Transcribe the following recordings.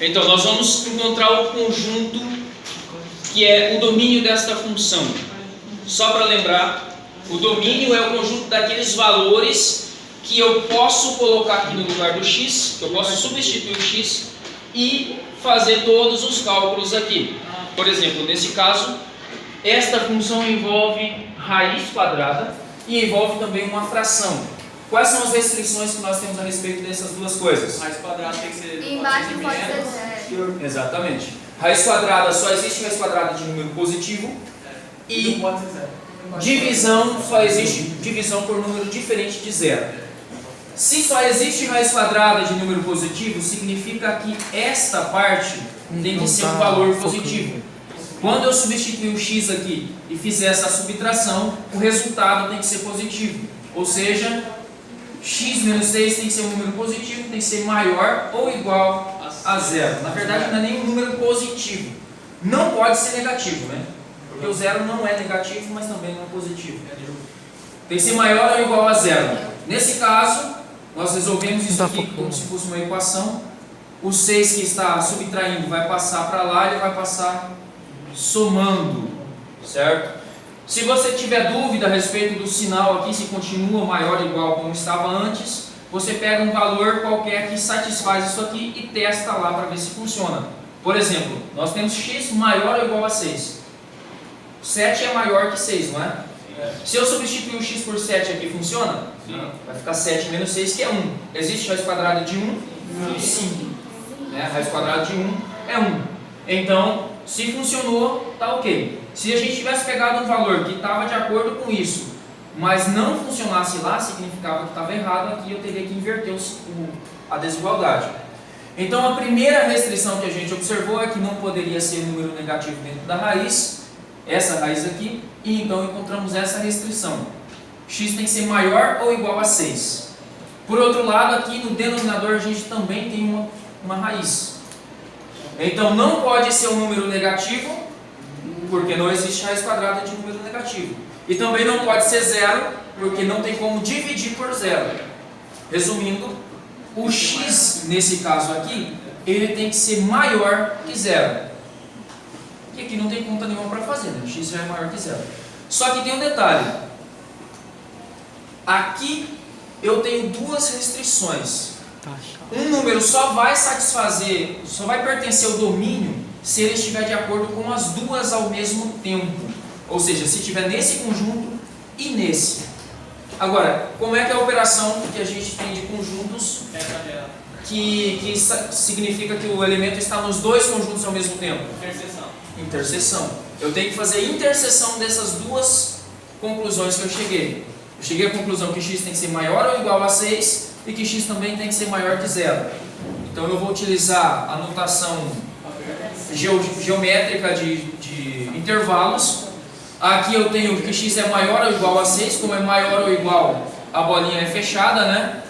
Então, nós vamos encontrar o conjunto que é o domínio desta função. Só para lembrar, o domínio é o conjunto daqueles valores que eu posso colocar aqui no lugar do x, que eu posso substituir o x e fazer todos os cálculos aqui. Por exemplo, nesse caso, esta função envolve raiz quadrada e envolve também uma fração. Quais são as restrições que nós temos a respeito dessas duas coisas? Raiz quadrada tem que ser... Embaixo pode ser zero. Exatamente. Raiz quadrada, só existe raiz quadrada de número positivo. E não pode ser zero. divisão, só existe divisão por número diferente de zero. Se só existe raiz quadrada de número positivo, significa que esta parte tem que ser um valor positivo. Quando eu substituir o x aqui e fizer essa subtração, o resultado tem que ser positivo. Ou seja, x menos 6 tem que ser um número positivo, tem que ser maior ou igual a zero. Na verdade, não é nem um número positivo. Não pode ser negativo, né? Porque o zero não é negativo, mas também não é positivo. Tem que ser maior ou igual a zero. Nesse caso, nós resolvemos isso aqui como se fosse uma equação. O 6 que está subtraindo vai passar para lá e ele vai passar somando, certo? Se você tiver dúvida a respeito do sinal aqui, se continua maior ou igual como estava antes, você pega um valor qualquer que satisfaz isso aqui e testa lá para ver se funciona. Por exemplo, nós temos x maior ou igual a 6. 7 é maior que 6, não é? Se eu substituir o x por 7 aqui, funciona? Sim. Vai ficar 7 menos 6, que é 1. Existe raiz quadrada de 1? Sim. Raiz quadrada de 1 é 1. Então, se funcionou, tá ok. Se a gente tivesse pegado um valor que estava de acordo com isso, mas não funcionasse lá, significava que estava errado, aqui eu teria que inverter a desigualdade. Então, a primeira restrição que a gente observou é que não poderia ser número negativo dentro da raiz, essa raiz aqui, e então encontramos essa restrição. X tem que ser maior ou igual a 6. Por outro lado, aqui no denominador a gente também tem uma raiz. Então não pode ser um número negativo, porque não existe raiz quadrada de número negativo. E também não pode ser zero, porque não tem como dividir por zero. Resumindo, o x, nesse caso aqui, ele tem que ser maior que zero. E aqui não tem conta nenhuma para fazer, né? O x já é maior que zero. Só que tem um detalhe. Aqui eu tenho duas restrições. Um número só vai satisfazer, só vai pertencer ao domínio se ele estiver de acordo com as duas ao mesmo tempo. Ou seja, se estiver nesse conjunto e nesse. Agora, como é que é a operação que a gente tem de conjuntos que significa que o elemento está nos dois conjuntos ao mesmo tempo? Interseção. Eu tenho que fazer interseção dessas duas conclusões que eu cheguei. Eu cheguei à conclusão que x tem que ser maior ou igual a 6 e que x também tem que ser maior que zero. Então eu vou utilizar a notação geométrica de intervalos. Aqui eu tenho que x é maior ou igual a 6, como é maior ou igual, a bolinha é fechada, né?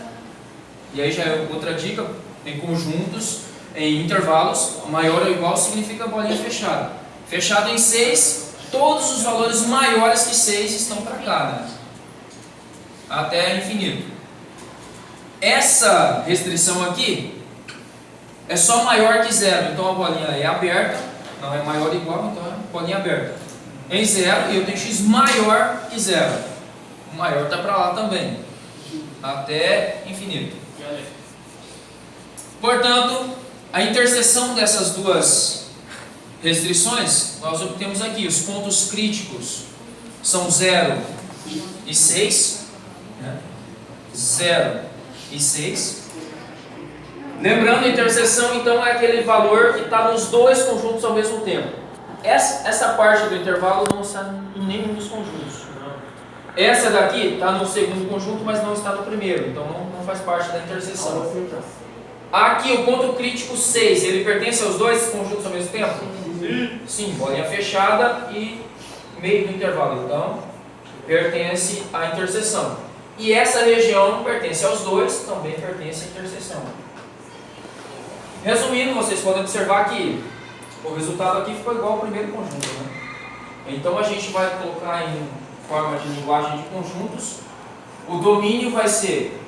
E aí já é outra dica, em conjuntos, em intervalos, maior ou igual significa bolinha fechada. Fechado em 6, todos os valores maiores que 6 estão para cá, né? Até infinito. Essa restrição aqui é só maior que zero, então a bolinha é aberta, não é maior ou igual, então é bolinha aberta. Em zero, e eu tenho x maior que zero. O maior está para lá também, até infinito. Portanto, a interseção dessas duas restrições, nós obtemos aqui. Os pontos críticos são 0 e 6. 0 e 6. Lembrando, a interseção então é aquele valor que está nos dois conjuntos ao mesmo tempo. Essa parte do intervalo não está em nenhum dos conjuntos. Essa daqui está no segundo conjunto, mas não está no primeiro, então não faz parte da interseção. Aqui o ponto crítico 6, ele pertence aos dois conjuntos ao mesmo tempo? Sim, bolinha fechada e meio do intervalo, então pertence à interseção. E essa região pertence aos dois, também pertence à interseção. Resumindo, vocês podem observar que o resultado aqui ficou igual ao primeiro conjunto, né? Então a gente vai colocar em forma de linguagem de conjuntos. O domínio vai ser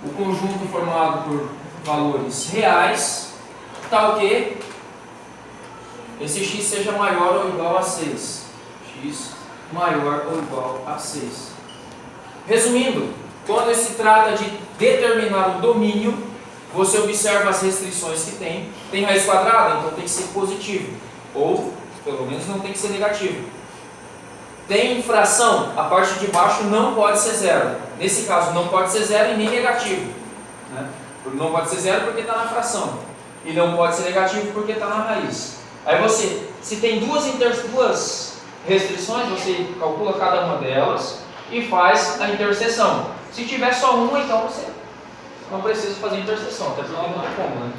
o conjunto formado por valores reais tal que esse x seja maior ou igual a 6. X maior ou igual a 6. Resumindo, quando se trata de determinar o domínio, você observa as restrições que tem. Tem raiz quadrada, então tem que ser positivo. Ou, pelo menos, não tem que ser negativo. Tem fração, a parte de baixo não pode ser zero. Nesse caso, não pode ser zero e nem negativo. Né? Não pode ser zero porque está na fração. E não pode ser negativo porque está na raiz. Aí você, se tem duas restrições, você calcula cada uma delas e faz a interseção. Se tiver só uma, então você não precisa fazer interseção, até porque não tem como, né?